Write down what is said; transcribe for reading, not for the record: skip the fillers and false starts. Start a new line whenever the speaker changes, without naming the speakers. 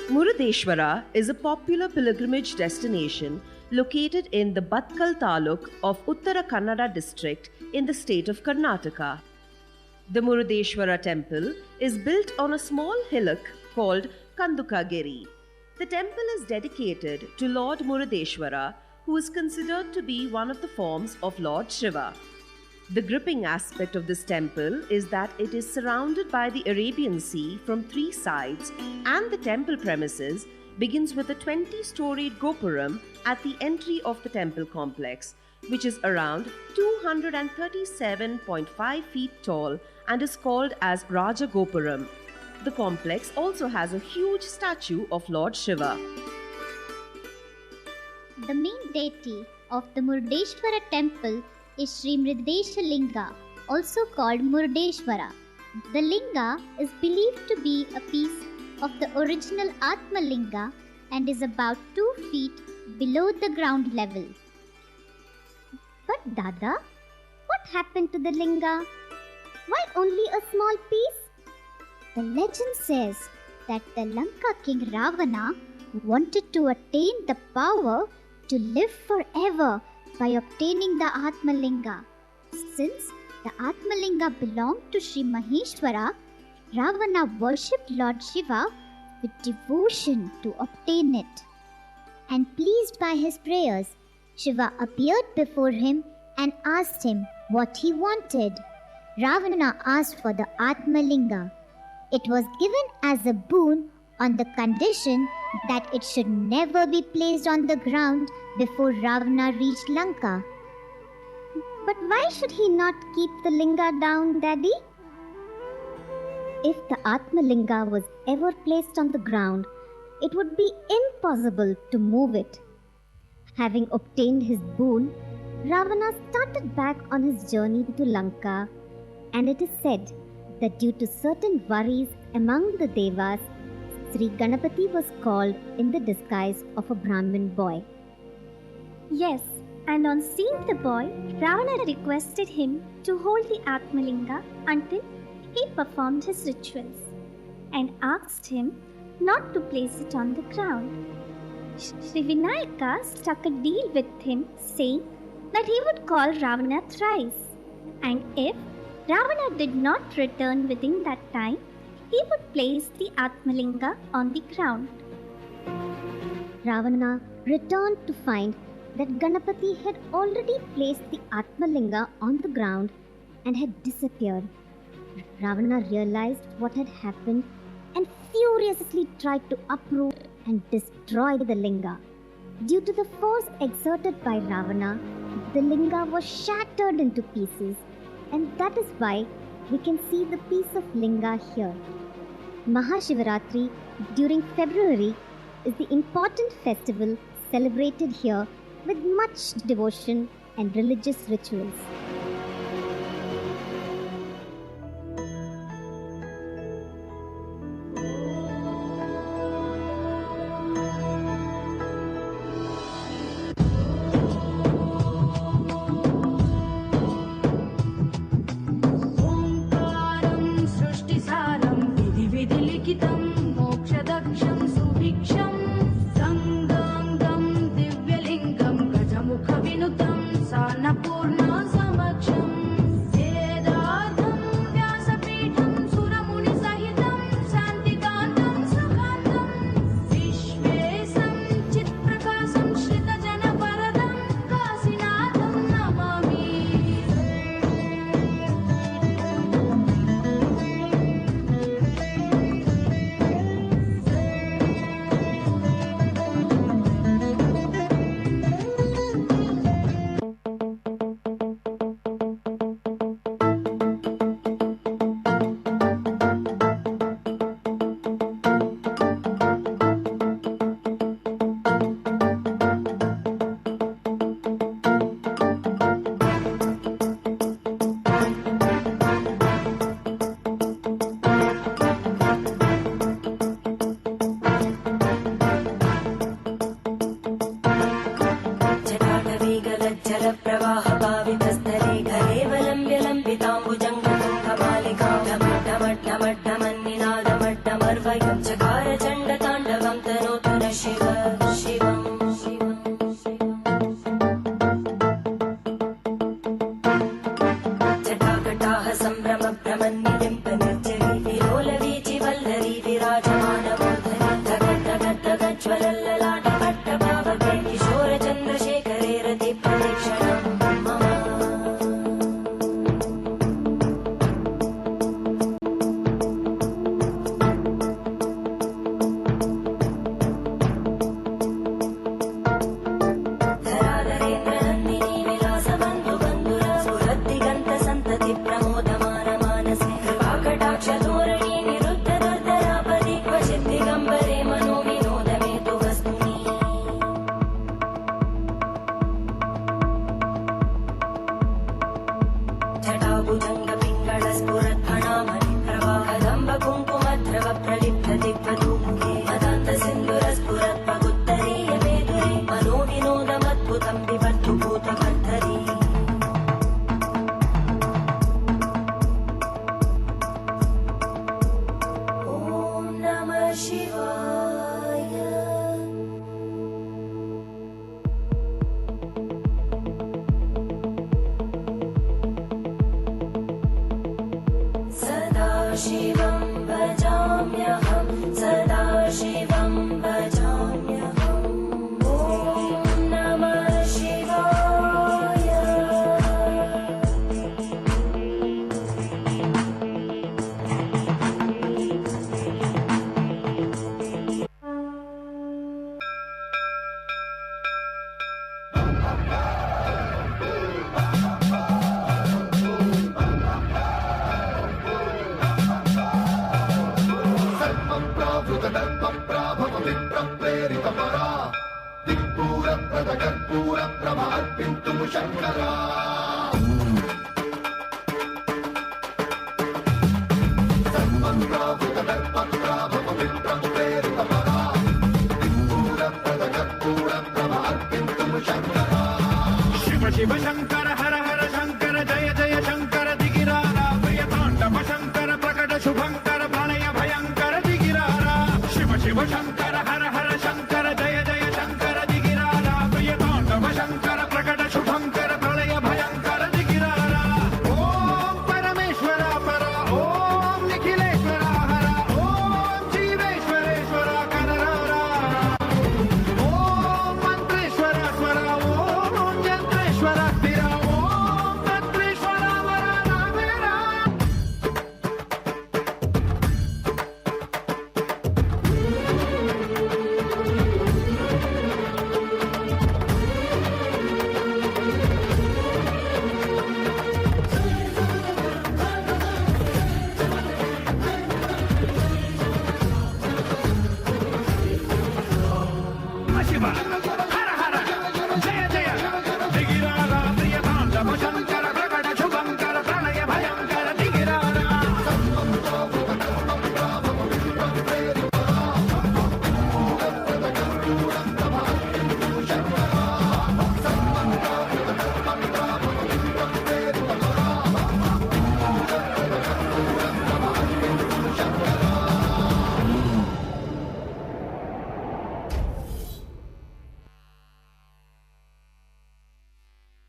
Murudeshwara is a popular pilgrimage destination located in the Batkal taluk of Uttara Kannada district in the state of Karnataka. The Murudeshwara temple is built on a small hillock called Kandukagiri. The temple is dedicated to Lord Murudeshwara, who is considered to be one of the forms of Lord Shiva. The gripping aspect of this temple is that it is surrounded by the Arabian Sea from three sides, and the temple premises begins with a 20-storied gopuram at the entry of the temple complex, which is around 237.5 feet tall and is called as Raja Gopuram. The complex also has a huge statue of Lord Shiva.
The main deity of the Murdeshwara temple is Sri Mridesha Linga, also called Murdeshwara. The Linga is believed to be a piece of the original Atma Linga and is about 2 feet below the ground level. But Dada, what happened to the Linga? Why only a small piece? The legend says that the Lanka king Ravana wanted to attain the power to live forever by obtaining the Atmalinga. Since the Atmalinga belonged to Sri Maheshwara, Ravana worshipped Lord Shiva with devotion to obtain it. And pleased by his prayers, Shiva appeared before him and asked him what he wanted. Ravana asked for the Atmalinga. It was given as a boon on the condition that it should never be placed on the ground before Ravana reached Lanka. But why should he not keep the linga down, Daddy? If the Atmalinga was ever placed on the ground, it would be impossible to move it. Having obtained his boon, Ravana started back on his journey to Lanka, and it is said that due to certain worries among the Devas, Sri Ganapati was called in the disguise of a Brahmin boy.
Yes, and on seeing the boy, Ravana requested him to hold the Atmalinga until he performed his rituals and asked him not to place it on the ground. Sri Vinayaka struck a deal with him, saying that he would call Ravana thrice, and if Ravana did not return within that time, he would place the Atmalinga on the ground.
Ravana returned to find that Ganapati had already placed the Atmalinga on the ground and had disappeared. Ravana realized what had happened and furiously tried to uproot and destroy the linga. Due to the force exerted by Ravana, the linga was shattered into pieces, and that is why we can see the piece of linga here. Mahashivaratri during February is the important festival celebrated here with much devotion and religious rituals.
Sarvam ప్రావృత దర్ప